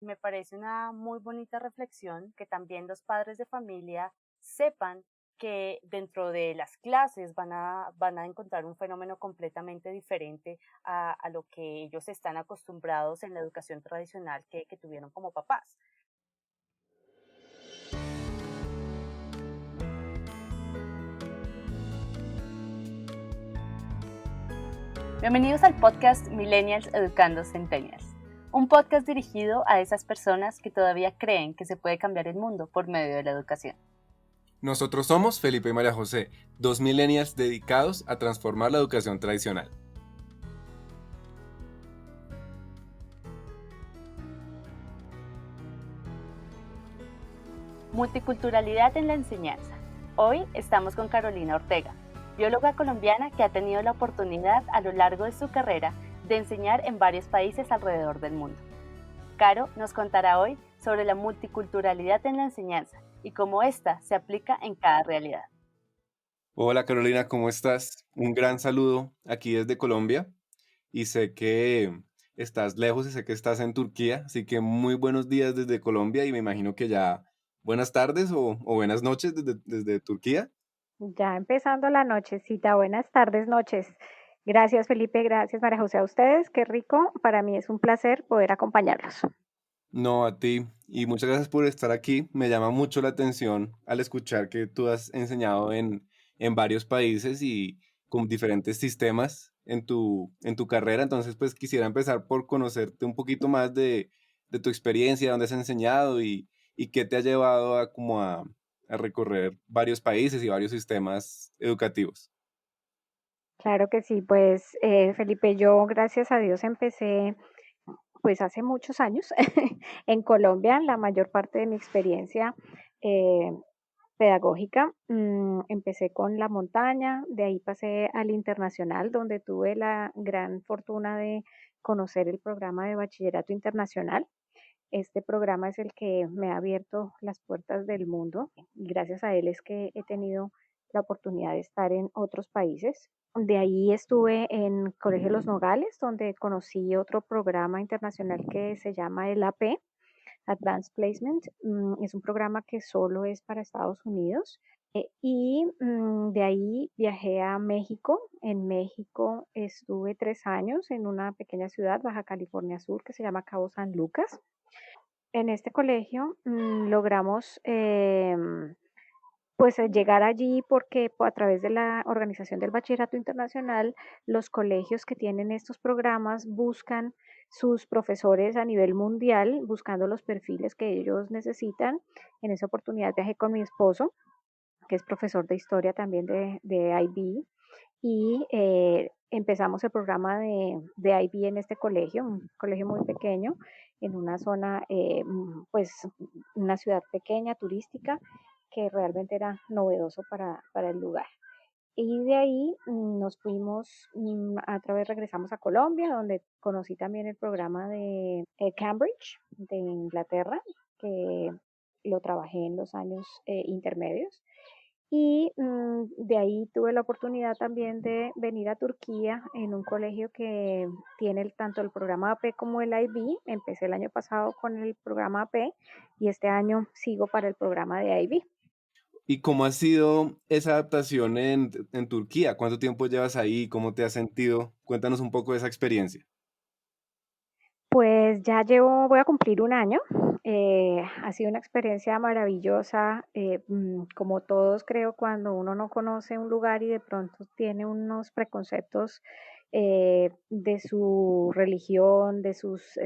Me parece una muy bonita reflexión que también los padres de familia sepan que dentro de las clases van a encontrar un fenómeno completamente diferente a lo que ellos están acostumbrados en la educación tradicional que tuvieron como papás. Bienvenidos al podcast Millennials Educando Centennials, un podcast dirigido a esas personas que todavía creen que se puede cambiar el mundo por medio de la educación. Nosotros somos Felipe y María José, dos millennials dedicados a transformar la educación tradicional. Multiculturalidad en la enseñanza. Hoy estamos con Carolina Ortega, bióloga colombiana que ha tenido la oportunidad a lo largo de su carrera de enseñar en varios países alrededor del mundo. Caro nos contará hoy sobre la multiculturalidad en la enseñanza y cómo ésta se aplica en cada realidad. Hola Carolina, ¿cómo estás? Un gran saludo aquí desde Colombia y sé que estás lejos y sé que estás en Turquía, así que muy buenos días desde Colombia y me imagino que ya buenas tardes o buenas noches desde Turquía. Ya empezando la nochecita, buenas tardes, noches. Gracias Felipe, gracias María José a ustedes, qué rico, para mí es un placer poder acompañarlos. No, a ti. Y muchas gracias por estar aquí. Me llama mucho la atención al escuchar que tú has enseñado en varios países y con diferentes sistemas en tu carrera. Entonces, pues quisiera empezar por conocerte un poquito más de tu experiencia, dónde has enseñado y qué te ha llevado a recorrer varios países y varios sistemas educativos. Claro que sí, pues Felipe, yo gracias a Dios empecé pues hace muchos años en Colombia, la mayor parte de mi experiencia eh, pedagógica. Empecé con la montaña, de ahí pasé al internacional, donde tuve la gran fortuna de conocer el programa de bachillerato internacional. Este programa es el que me ha abierto las puertas del mundo y gracias a él es que he tenido la oportunidad de estar en otros países. De ahí estuve en Colegio Los Nogales, donde conocí otro programa internacional que se llama el AP, Advanced Placement. Es un programa que solo es para Estados Unidos. De ahí viajé a México. En México estuve 3 años en una pequeña ciudad, Baja California Sur, que se llama Cabo San Lucas. En este colegio logramos pues llegar allí porque a través de la organización del Bachillerato Internacional, los colegios que tienen estos programas buscan sus profesores a nivel mundial, buscando los perfiles que ellos necesitan. En esa oportunidad viajé con mi esposo, que es profesor de historia también de IB, y empezamos el programa de IB en este colegio, un colegio muy pequeño, en una zona, pues una ciudad pequeña, turística, que realmente era novedoso para el lugar. Y de ahí nos fuimos, a través regresamos a Colombia, donde conocí también el programa de Cambridge, de Inglaterra, que lo trabajé en los años intermedios. Y de ahí tuve la oportunidad también de venir a Turquía en un colegio que tiene tanto el programa AP como el IB. Empecé el año pasado con el programa AP y este año sigo para el programa de IB. ¿Y cómo ha sido esa adaptación en Turquía? ¿Cuánto tiempo llevas ahí? ¿Cómo te has sentido? Cuéntanos un poco de esa experiencia. Pues ya voy a cumplir un año. Ha sido una experiencia maravillosa. Como todos creo, cuando uno no conoce un lugar y de pronto tiene unos preconceptos de su religión, de sus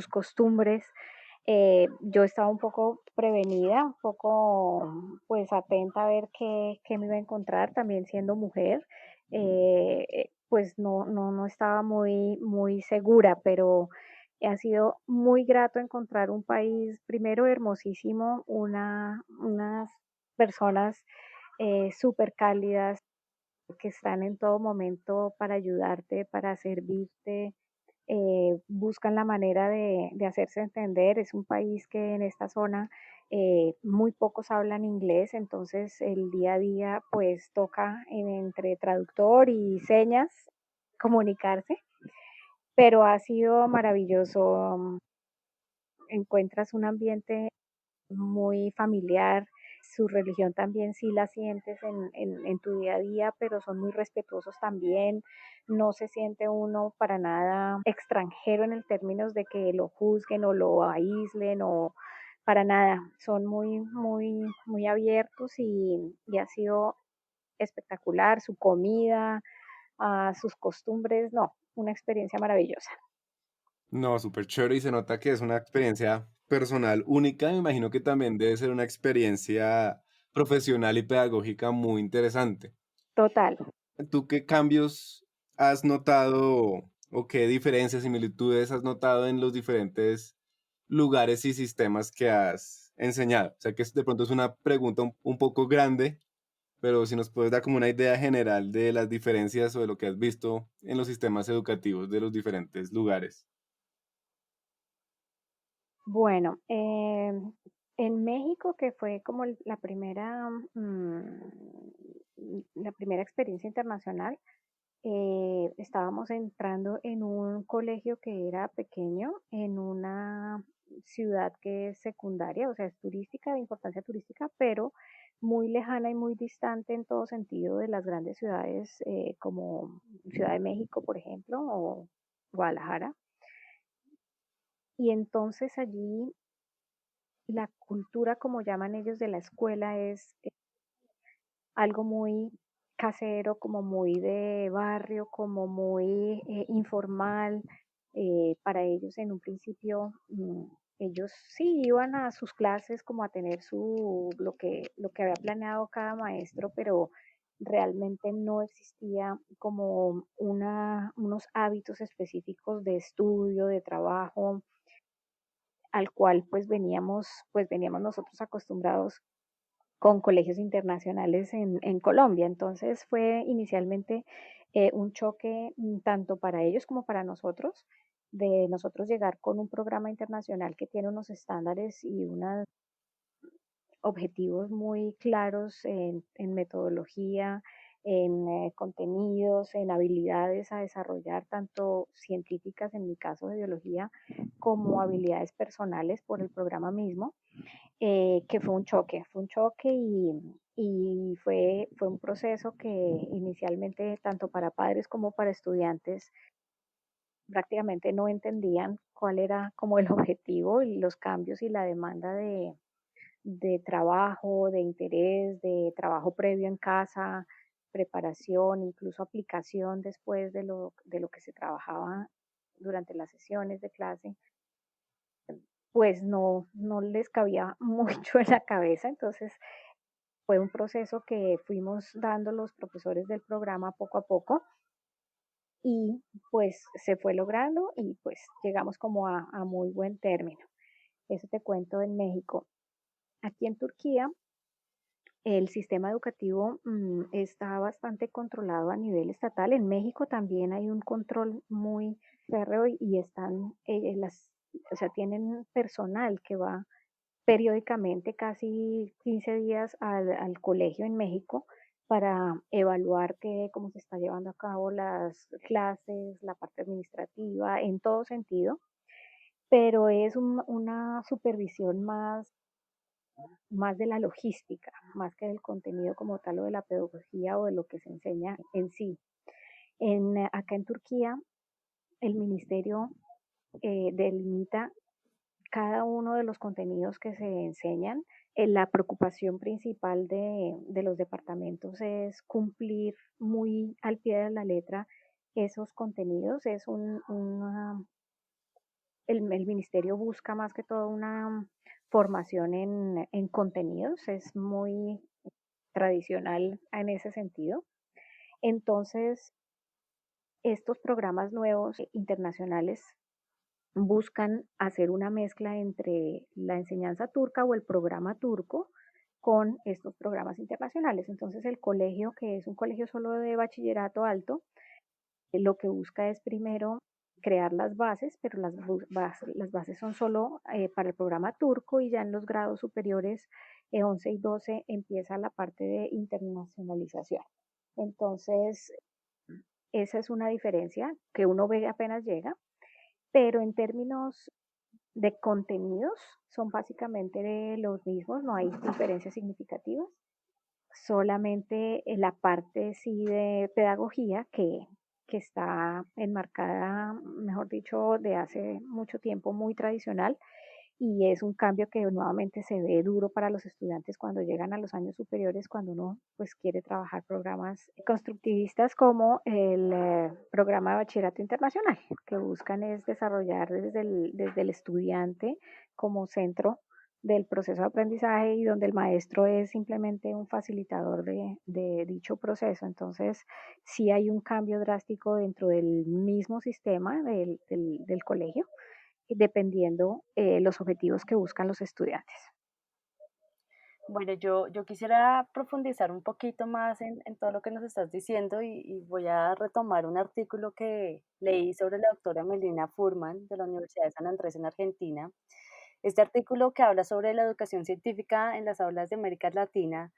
costumbres. Yo estaba un poco prevenida, un poco pues atenta a ver qué me iba a encontrar, también siendo mujer. Pues no estaba muy segura, pero ha sido muy grato encontrar un país, primero hermosísimo, unas personas súper cálidas que están en todo momento para ayudarte, para servirte, buscan la manera de hacerse entender. Es un país que en esta zona muy pocos hablan inglés, entonces el día a día pues toca entre traductor y señas comunicarse. pero ha sido maravilloso. Encuentras un ambiente muy familiar. Su religión también sí la sientes en tu día a día, pero son muy respetuosos también. No se siente uno para nada extranjero en el términos de que lo juzguen o lo aíslen o para nada. Son muy, muy, muy abiertos y ha sido espectacular. Su comida, sus costumbres, no, una experiencia maravillosa. No, súper chévere y se nota que es una experiencia personal única. Me imagino que también debe ser una experiencia profesional y pedagógica muy interesante. Total. ¿Tú qué cambios has notado o qué diferencias, similitudes has notado en los diferentes lugares y sistemas que has enseñado? O sea que de pronto es una pregunta un poco grande, pero si nos puedes dar como una idea general de las diferencias o de lo que has visto en los sistemas educativos de los diferentes lugares. Bueno, en México, que fue como la primera experiencia internacional, estábamos entrando en un colegio que era pequeño, en una ciudad que es secundaria, o sea, es turística, de importancia turística, pero muy lejana y muy distante en todo sentido de las grandes ciudades, como Ciudad de México, por ejemplo, o Guadalajara. Y entonces allí la cultura, como llaman ellos, de la escuela es algo muy casero, como muy de barrio, como muy informal. Para ellos en un principio, ellos sí iban a sus clases como a tener lo que había planeado cada maestro, pero realmente no existía como unos hábitos específicos de estudio, de trabajo, al cual pues veníamos nosotros acostumbrados con colegios internacionales en Colombia. Entonces fue inicialmente un choque tanto para ellos como para nosotros, de nosotros llegar con un programa internacional que tiene unos estándares y unos objetivos muy claros en metodología, en contenidos, en habilidades a desarrollar, tanto científicas en mi caso de biología, como habilidades personales por el programa mismo, que fue un choque y fue un proceso que inicialmente tanto para padres como para estudiantes prácticamente no entendían cuál era como el objetivo y los cambios y la demanda de trabajo, de interés, de trabajo previo en casa, preparación, incluso aplicación después de lo que se trabajaba durante las sesiones de clase, pues no les cabía mucho en la cabeza. Entonces fue un proceso que fuimos dando los profesores del programa poco a poco y pues se fue logrando y pues llegamos como a muy buen término. Eso te cuento en México. Aquí en Turquía el sistema educativo está bastante controlado a nivel estatal. En México también hay un control muy férreo y están o sea, tienen personal que va periódicamente, casi 15 días al colegio en México para evaluar cómo se está llevando a cabo las clases, la parte administrativa, en todo sentido, pero es una supervisión más de la logística, más que del contenido como tal o de la pedagogía o de lo que se enseña en sí. Acá en Turquía, el ministerio delimita cada uno de los contenidos que se enseñan. La preocupación principal de los departamentos es cumplir muy al pie de la letra esos contenidos. El ministerio busca más que todo una formación en contenidos, es muy tradicional en ese sentido. Entonces, estos programas nuevos internacionales buscan hacer una mezcla entre la enseñanza turca o el programa turco con estos programas internacionales. Entonces, el colegio, que es un colegio solo de bachillerato alto, lo que busca es primero crear las bases, pero las bases son solo para el programa turco y ya en los grados superiores 11 y 12 empieza la parte de internacionalización. Entonces, esa es una diferencia que uno ve apenas llega. pero en términos de contenidos son básicamente los mismos, no hay diferencias significativas, solamente en la parte sí de pedagogía que está enmarcada, mejor dicho, de hace mucho tiempo, muy tradicional, y es un cambio que nuevamente se ve duro para los estudiantes cuando llegan a los años superiores, cuando uno pues quiere trabajar programas constructivistas como el programa de bachillerato internacional, que buscan es desarrollar desde el estudiante como centro del proceso de aprendizaje y donde el maestro es simplemente un facilitador de dicho proceso. Entonces, sí hay un cambio drástico dentro del mismo sistema del colegio dependiendo los objetivos que buscan los estudiantes. Bueno, yo quisiera profundizar un poquito más en todo lo que nos estás diciendo y voy a retomar un artículo que leí sobre la doctora Melina Furman de la Universidad de San Andrés en Argentina. Este artículo que habla sobre la educación científica en las aulas de América Latina,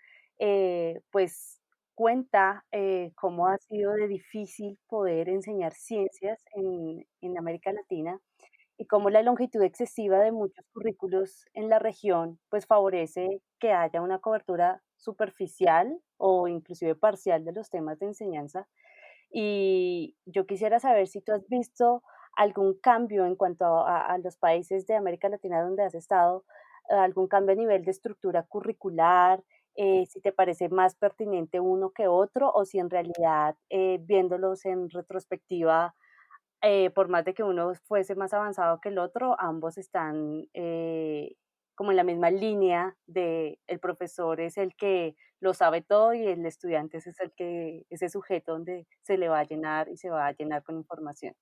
pues cuenta cómo ha sido de difícil poder enseñar ciencias en América Latina y cómo la longitud excesiva de muchos currículos en la región pues favorece que haya una cobertura superficial o inclusive parcial de los temas de enseñanza. Y yo quisiera saber si tú has visto algún cambio en cuanto a los países de América Latina donde has estado, algún cambio a nivel de estructura curricular, si te parece más pertinente uno que otro o si en realidad viéndolos en retrospectiva por más de que uno fuese más avanzado que el otro, ambos están como en la misma línea de el profesor es el que lo sabe todo y el estudiante es el que, ese sujeto donde se le va a llenar y se va a llenar con información.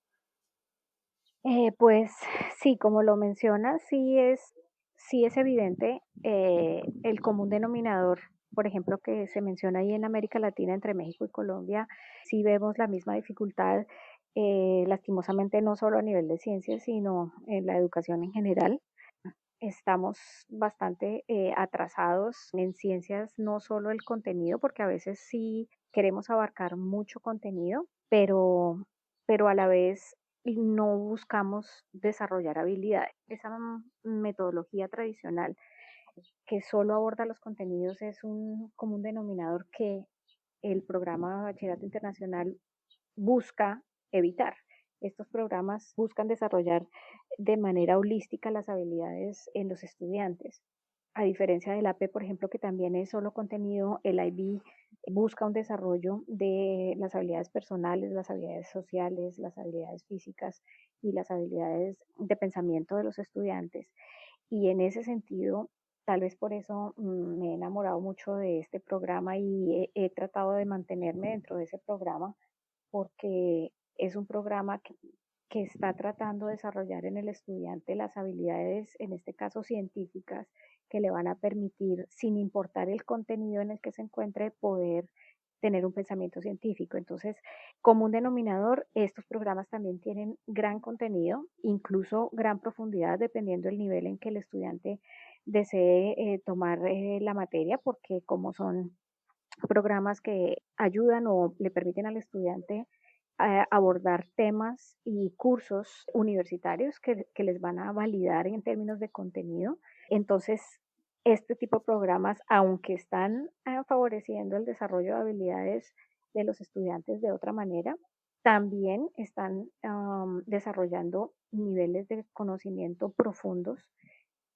Pues sí, como lo mencionas, sí es evidente el común denominador, por ejemplo, que se menciona ahí en América Latina entre México y Colombia, sí vemos la misma dificultad, lastimosamente no solo a nivel de ciencias, sino en la educación en general. Estamos bastante atrasados en ciencias, no solo el contenido, porque a veces sí queremos abarcar mucho contenido, pero a la vez no buscamos desarrollar habilidades. Esa metodología tradicional que solo aborda los contenidos es un común denominador que el programa de bachillerato internacional busca evitar. Estos programas buscan desarrollar de manera holística las habilidades en los estudiantes. A diferencia del AP, por ejemplo, que también es solo contenido, el IB busca un desarrollo de las habilidades personales, las habilidades sociales, las habilidades físicas y las habilidades de pensamiento de los estudiantes. Y en ese sentido, tal vez por eso me he enamorado mucho de este programa y he tratado de mantenerme dentro de ese programa porque es un programa que está tratando de desarrollar en el estudiante las habilidades, en este caso científicas, que le van a permitir, sin importar el contenido en el que se encuentre, poder tener un pensamiento científico. Entonces, como un denominador, estos programas también tienen gran contenido, incluso gran profundidad, dependiendo del nivel en que el estudiante desee tomar la materia, porque como son programas que ayudan o le permiten al estudiante abordar temas y cursos universitarios que les van a validar en términos de contenido. Entonces, este tipo de programas, aunque están favoreciendo el desarrollo de habilidades de los estudiantes de otra manera, también están desarrollando niveles de conocimiento profundos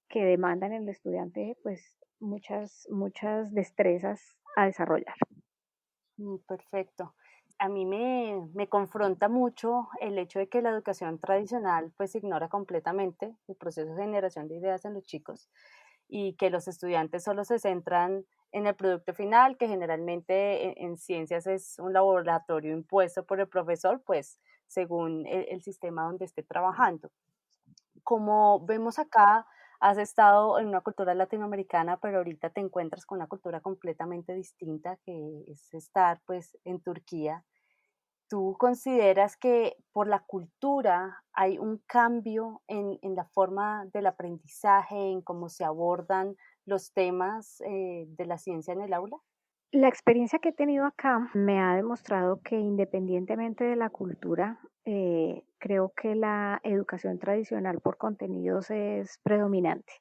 que demandan en el estudiante pues muchas destrezas a desarrollar. Perfecto. A mí me confronta mucho el hecho de que la educación tradicional pues ignora completamente el proceso de generación de ideas en los chicos y que los estudiantes solo se centran en el producto final, que generalmente en ciencias es un laboratorio impuesto por el profesor, pues según el sistema donde esté trabajando. Como vemos acá, has estado en una cultura latinoamericana, pero ahorita te encuentras con una cultura completamente distinta, que es estar pues en Turquía. ¿Tú consideras que por la cultura hay un cambio en la forma del aprendizaje, en cómo se abordan los temas de la ciencia en el aula? La experiencia que he tenido acá me ha demostrado que independientemente de la cultura, creo que la educación tradicional por contenidos es predominante.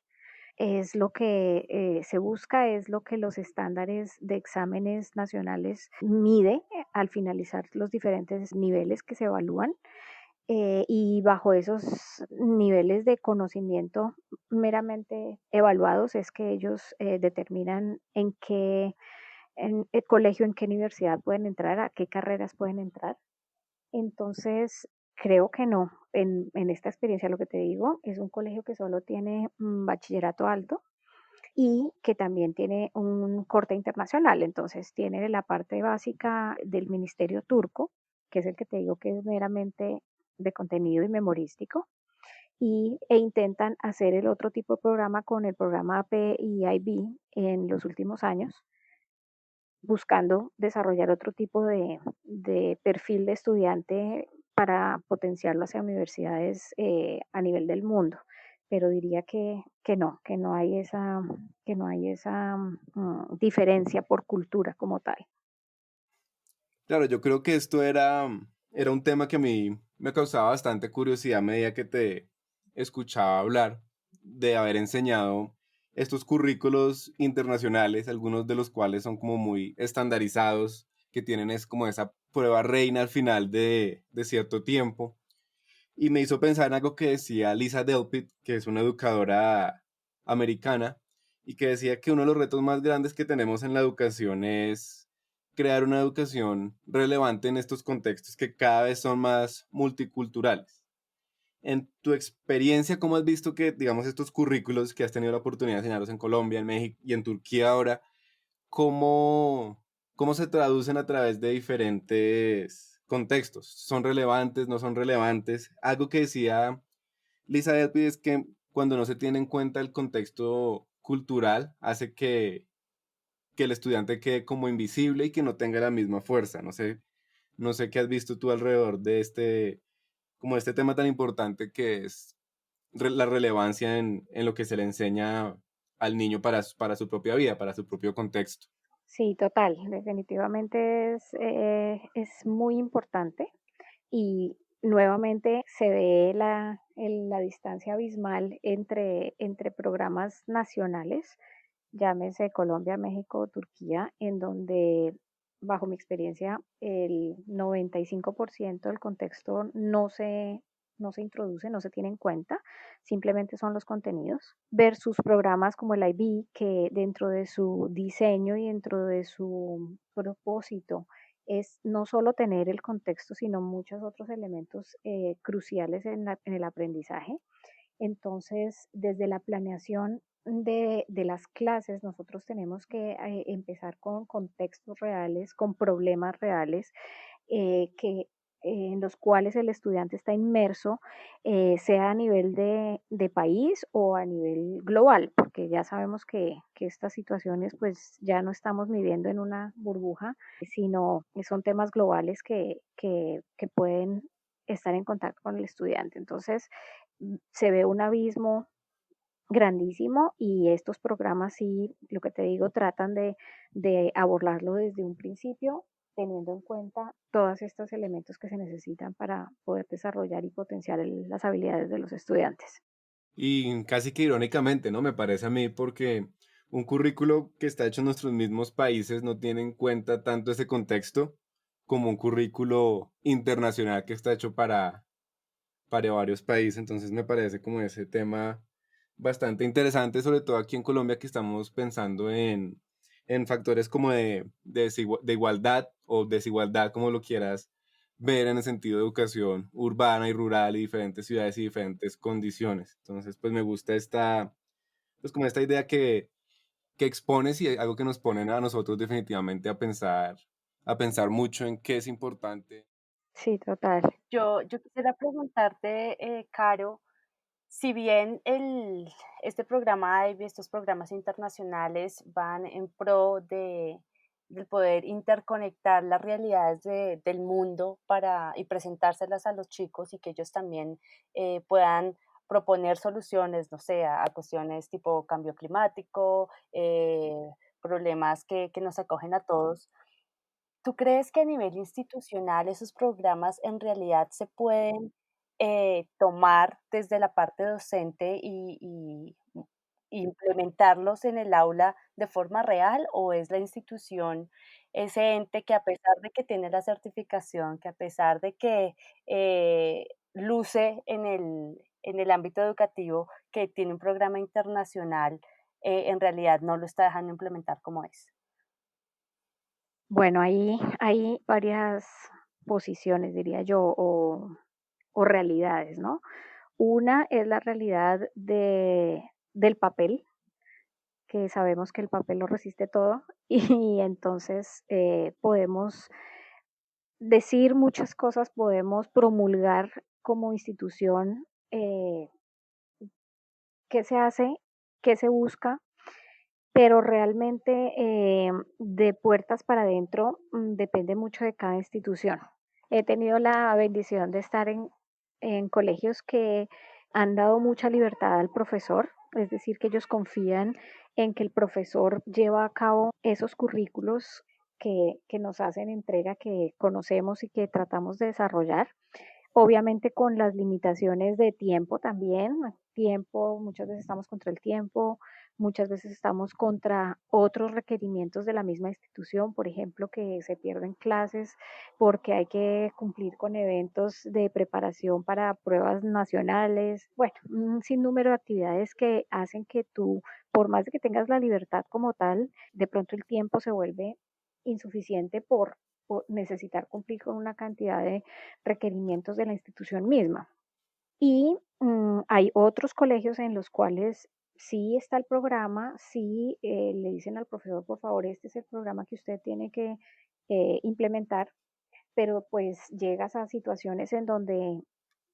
Es lo que se busca, es lo que los estándares de exámenes nacionales mide al finalizar los diferentes niveles que se evalúan. Y bajo esos niveles de conocimiento meramente evaluados es que ellos determinan en qué en el colegio, en qué universidad pueden entrar, a qué carreras pueden entrar. Entonces, creo que no. En esta experiencia, lo que te digo, es un colegio que solo tiene bachillerato alto y que también tiene un corte internacional. Entonces, tiene la parte básica del ministerio turco, que es el que te digo que es meramente de contenido y memorístico, e intentan hacer el otro tipo de programa con el programa AP y IB en los últimos años, buscando desarrollar otro tipo de perfil de estudiante para potenciarlo hacia universidades a nivel del mundo. Pero diría que no hay esa diferencia por cultura como tal. Claro, yo creo que esto era un tema que a mí me causaba bastante curiosidad a medida que te escuchaba hablar de haber enseñado estos currículos internacionales, algunos de los cuales son como muy estandarizados, que tienen es como esa prueba reina al final de cierto tiempo. Y me hizo pensar en algo que decía Lisa Delpit, que es una educadora americana, y que decía que uno de los retos más grandes que tenemos en la educación es crear una educación relevante en estos contextos que cada vez son más multiculturales. En tu experiencia, ¿cómo has visto que, digamos, estos currículos que has tenido la oportunidad de enseñarlos en Colombia, en México y en Turquía ahora, cómo, cómo se traducen a través de diferentes contextos? ¿Son relevantes, no son relevantes? Algo que decía Lisa Delpy es que cuando no se tiene en cuenta el contexto cultural, hace que el estudiante quede como invisible y que no tenga la misma fuerza. No sé qué has visto tú alrededor de como este tema tan importante que es la relevancia en lo que se le enseña al niño para su propia vida, para su propio contexto. Sí, total, definitivamente es muy importante y nuevamente se ve la distancia abismal entre programas nacionales, llámese Colombia, México, Turquía, en donde, bajo mi experiencia, el 95% del contexto no se introduce, no se tiene en cuenta, simplemente son los contenidos, versus programas como el IB, que dentro de su diseño y dentro de su propósito es no solo tener el contexto, sino muchos otros elementos cruciales en el aprendizaje. Entonces, desde la planeación de las clases, nosotros tenemos que empezar con contextos reales, con problemas reales, en los cuales el estudiante está inmerso, sea a nivel de país o a nivel global, porque ya sabemos que estas situaciones pues ya no estamos viviendo en una burbuja, sino que son temas globales que pueden estar en contacto con el estudiante. Entonces, se ve un abismo grandísimo y estos programas sí, lo que te digo, tratan de abordarlo desde un principio, teniendo en cuenta todos estos elementos que se necesitan para poder desarrollar y potenciar las habilidades de los estudiantes. Y casi que irónicamente, ¿no? Me parece a mí porque un currículo que está hecho en nuestros mismos países no tiene en cuenta tanto ese contexto como un currículo internacional que está hecho para varios países. Entonces me parece como ese tema bastante interesante, sobre todo aquí en Colombia que estamos pensando en factores como de igualdad o desigualdad, como lo quieras ver en el sentido de educación urbana y rural y diferentes ciudades y diferentes condiciones. Entonces, pues me gusta pues como esta idea que expones y algo que nos ponen a nosotros definitivamente a pensar mucho en qué es importante. Sí, total. Yo quisiera preguntarte, Caro, si bien este programa IVE, estos programas internacionales van en pro del poder interconectar las realidades del mundo y presentárselas a los chicos y que ellos también puedan proponer soluciones, no sé, a cuestiones tipo cambio climático, problemas que nos acogen a todos. ¿Tú crees que a nivel institucional esos programas en realidad se pueden tomar desde la parte docente y implementarlos en el aula de forma real? ¿O es la institución ese ente que a pesar de que tiene la certificación, que a pesar de que luce en el ámbito educativo, que tiene un programa internacional, en realidad no lo está dejando implementar como es? Bueno, ahí hay varias posiciones, diría yo, o realidades, ¿no? Una es la realidad del papel, que sabemos que el papel lo resiste todo y entonces podemos decir muchas cosas, podemos promulgar como institución qué se hace, qué se busca, pero realmente de puertas para adentro depende mucho de cada institución. He tenido la bendición de estar en colegios que han dado mucha libertad al profesor, es decir, que ellos confían en que el profesor lleva a cabo esos currículos que nos hacen entrega, que conocemos y que tratamos de desarrollar. Obviamente con las limitaciones de tiempo también, tiempo, muchas veces estamos contra el tiempo, muchas veces estamos contra otros requerimientos de la misma institución, por ejemplo, que se pierden clases porque hay que cumplir con eventos de preparación para pruebas nacionales, bueno, un sinnúmero de actividades que hacen que tú, por más de que tengas la libertad como tal, de pronto el tiempo se vuelve insuficiente por necesitar cumplir con una cantidad de requerimientos de la institución misma. Y hay otros colegios en los cuales sí está el programa, sí le dicen al profesor, por favor, este es el programa que usted tiene que implementar, pero pues llegas a situaciones en donde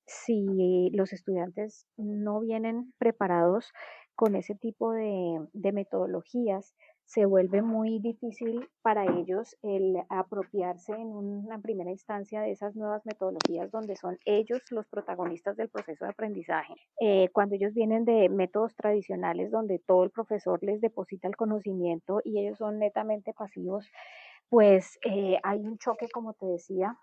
si los estudiantes no vienen preparados con ese tipo de metodologías, se vuelve muy difícil para ellos el apropiarse en una primera instancia de esas nuevas metodologías donde son ellos los protagonistas del proceso de aprendizaje. Cuando ellos vienen de métodos tradicionales donde todo el profesor les deposita el conocimiento y ellos son netamente pasivos, pues hay un choque, como te decía,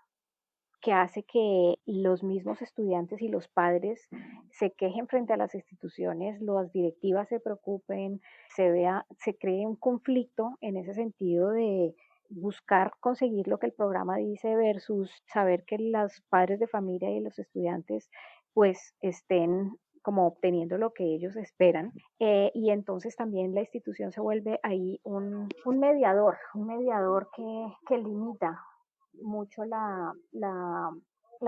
que hace que los mismos estudiantes y los padres se quejen frente a las instituciones, las directivas se preocupen, se cree un conflicto en ese sentido de buscar conseguir lo que el programa dice versus saber que los padres de familia y los estudiantes pues estén como obteniendo lo que ellos esperan. Y entonces también la institución se vuelve ahí un mediador que limita mucho la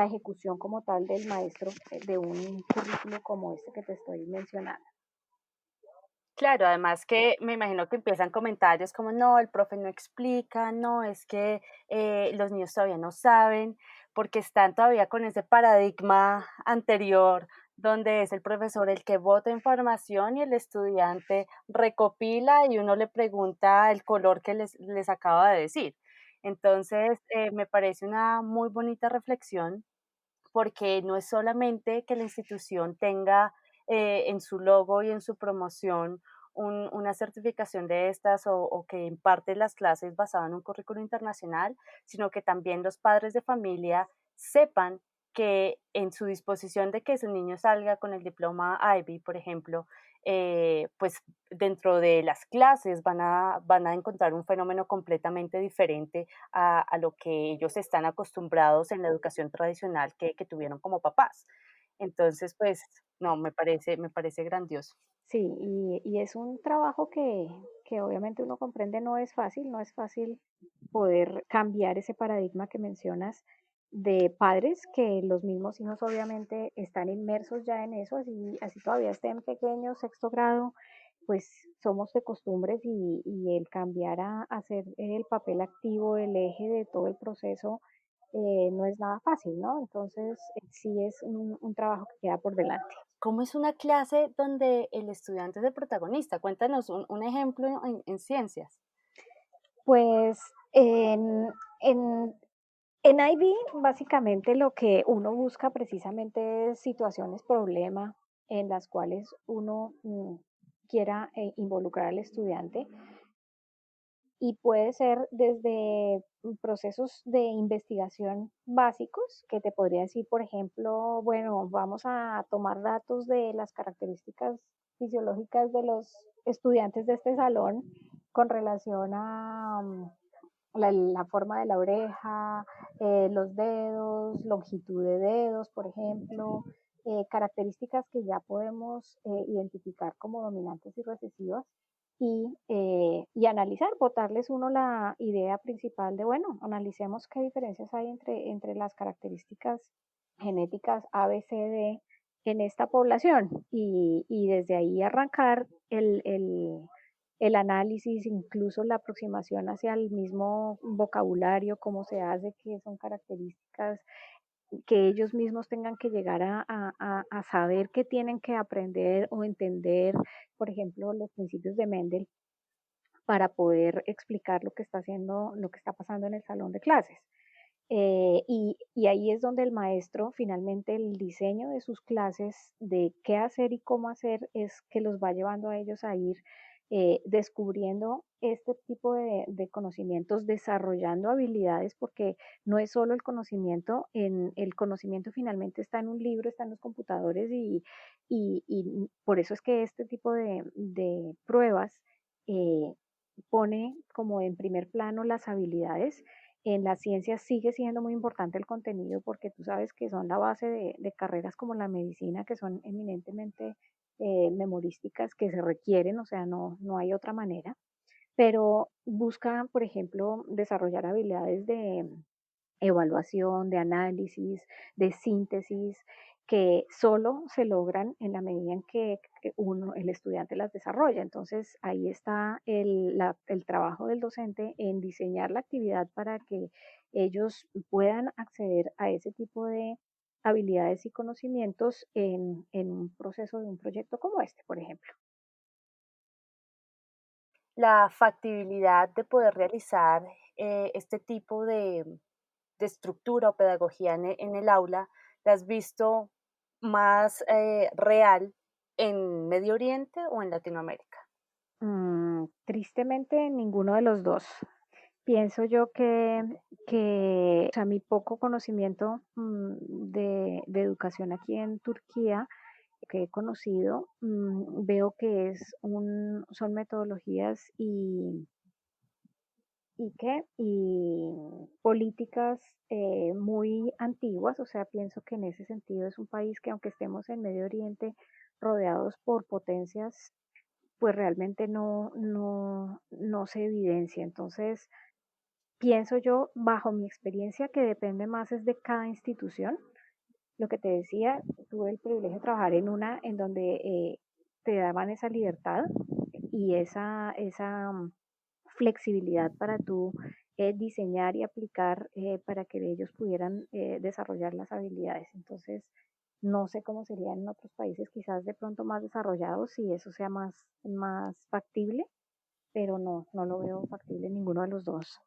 ejecución como tal del maestro de un currículo como este que te estoy mencionando. Claro, además que me imagino que empiezan comentarios como, no, el profe no explica, no, es que los niños todavía no saben, porque están todavía con ese paradigma anterior, donde es el profesor el que bota información y el estudiante recopila y uno le pregunta el color que les acaba de decir. Entonces, me parece una muy bonita reflexión porque no es solamente que la institución tenga en su logo y en su promoción una certificación de estas o que imparte las clases basado en un currículo internacional, sino que también los padres de familia sepan que en su disposición de que su niño salga con el diploma IB, por ejemplo, pues dentro de las clases van a encontrar un fenómeno completamente diferente a lo que ellos están acostumbrados en la educación tradicional que tuvieron como papás. Entonces, pues, no, me parece grandioso. Sí, y es un trabajo que obviamente uno comprende no es fácil poder cambiar ese paradigma que mencionas de padres, que los mismos hijos obviamente están inmersos ya en eso, así todavía estén pequeños, sexto grado, pues somos de costumbres y el cambiar a ser el papel activo, el eje de todo el proceso, no es nada fácil, ¿no? Entonces, sí es un trabajo que queda por delante. ¿Cómo es una clase donde el estudiante es el protagonista? Cuéntanos un ejemplo en ciencias. Pues en, en IB básicamente lo que uno busca precisamente es situaciones problema en las cuales uno quiera involucrar al estudiante. y puede ser desde procesos de investigación básicos, que te podría decir, por ejemplo, bueno, vamos a tomar datos de las características fisiológicas de los estudiantes de este salón con relación a la forma de la oreja, los dedos, longitud de dedos, por ejemplo, características que ya podemos identificar como dominantes y recesivas y analizar, botarles uno la idea principal de, bueno, analicemos qué diferencias hay entre las características genéticas A, B, C, D en esta población y desde ahí arrancar el análisis, incluso la aproximación hacia el mismo vocabulario, cómo se hace, qué son características que ellos mismos tengan que llegar a saber que tienen que aprender o entender, por ejemplo, los principios de Mendel para poder explicar lo que está haciendo, lo que está pasando en el salón de clases. Y ahí es donde el maestro, finalmente, el diseño de sus clases, de qué hacer y cómo hacer, es que los va llevando a ellos a ir descubriendo este tipo de conocimientos, desarrollando habilidades, porque no es solo el conocimiento, el conocimiento finalmente está en un libro, está en los computadores y por eso es que este tipo de pruebas eh, pone como en primer plano las habilidades. En la ciencia sigue siendo muy importante el contenido porque tú sabes que son la base de carreras como la medicina, que son eminentemente memorísticas, que se requieren, o sea, no hay otra manera, pero busca, por ejemplo, desarrollar habilidades de evaluación, de análisis, de síntesis, que solo se logran en la medida en que el estudiante las desarrolla. Entonces ahí está el trabajo del docente en diseñar la actividad para que ellos puedan acceder a ese tipo de habilidades y conocimientos en un proceso de un proyecto como este, por ejemplo. La factibilidad de poder realizar este tipo de estructura o pedagogía en el aula, ¿la has visto más real en Medio Oriente o en Latinoamérica? Tristemente, ninguno de los dos. Pienso yo que o sea, mi poco conocimiento de educación aquí en Turquía que he conocido, veo que son metodologías y políticas muy antiguas, o sea, pienso que en ese sentido es un país que aunque estemos en Medio Oriente rodeados por potencias, pues realmente no se evidencia. Entonces, pienso yo, bajo mi experiencia, que depende más es de cada institución. Lo que te decía, tuve el privilegio de trabajar en una en donde te daban esa libertad y esa flexibilidad para tú diseñar y aplicar para que ellos pudieran desarrollar las habilidades. Entonces, no sé cómo serían en otros países, quizás de pronto más desarrollados, si eso sea más factible, pero no lo veo factible en ninguno de los dos.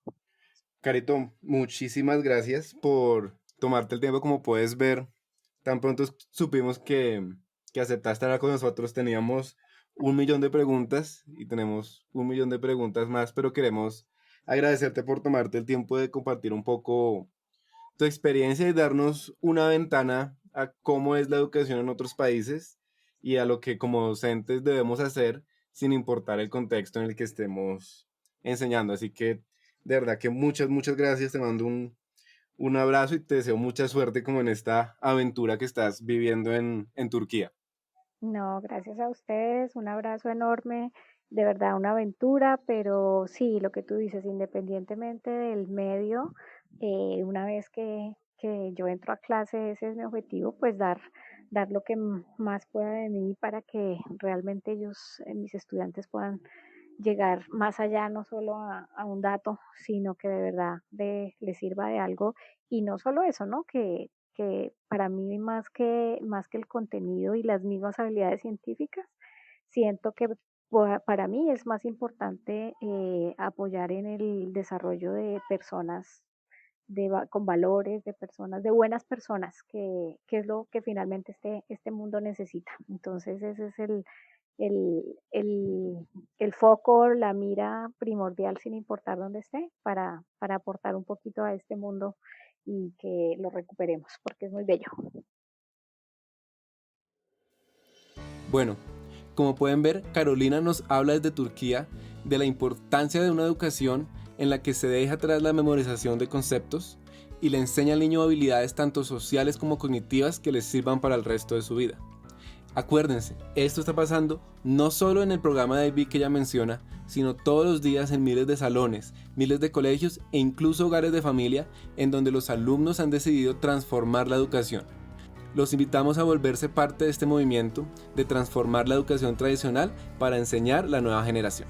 Carito, muchísimas gracias por tomarte el tiempo. Como puedes ver, tan pronto supimos que aceptaste hablar con nosotros, teníamos 1 millón de preguntas y tenemos 1 millón de preguntas más, pero queremos agradecerte por tomarte el tiempo de compartir un poco tu experiencia y darnos una ventana a cómo es la educación en otros países y a lo que como docentes debemos hacer sin importar el contexto en el que estemos enseñando. Así que de verdad que muchas gracias. Te mando un abrazo y te deseo mucha suerte como en esta aventura que estás viviendo en Turquía. No, gracias a ustedes, un abrazo enorme, de verdad una aventura, pero sí, lo que tú dices, independientemente del medio, una vez que yo entro a clase, ese es mi objetivo, pues dar lo que más pueda de mí para que realmente ellos, mis estudiantes puedan llegar más allá, no solo a un dato, sino que de verdad les sirva de algo. Y no solo eso, ¿no? Que para mí más que el contenido y las mismas habilidades científicas, siento que para mí es más importante apoyar en el desarrollo de personas con valores, de personas, de buenas personas, que es lo que finalmente este mundo necesita. Entonces ese es el, el, el foco, la mira primordial sin importar dónde esté, para aportar un poquito a este mundo y que lo recuperemos, porque es muy bello. Bueno, como pueden ver, Carolina nos habla desde Turquía de la importancia de una educación en la que se deja atrás la memorización de conceptos y le enseña al niño habilidades tanto sociales como cognitivas que les sirvan para el resto de su vida. Acuérdense, esto está pasando no solo en el programa de IB que ella menciona, sino todos los días en miles de salones, miles de colegios e incluso hogares de familia en donde los alumnos han decidido transformar la educación. Los invitamos a volverse parte de este movimiento de transformar la educación tradicional para enseñar la nueva generación.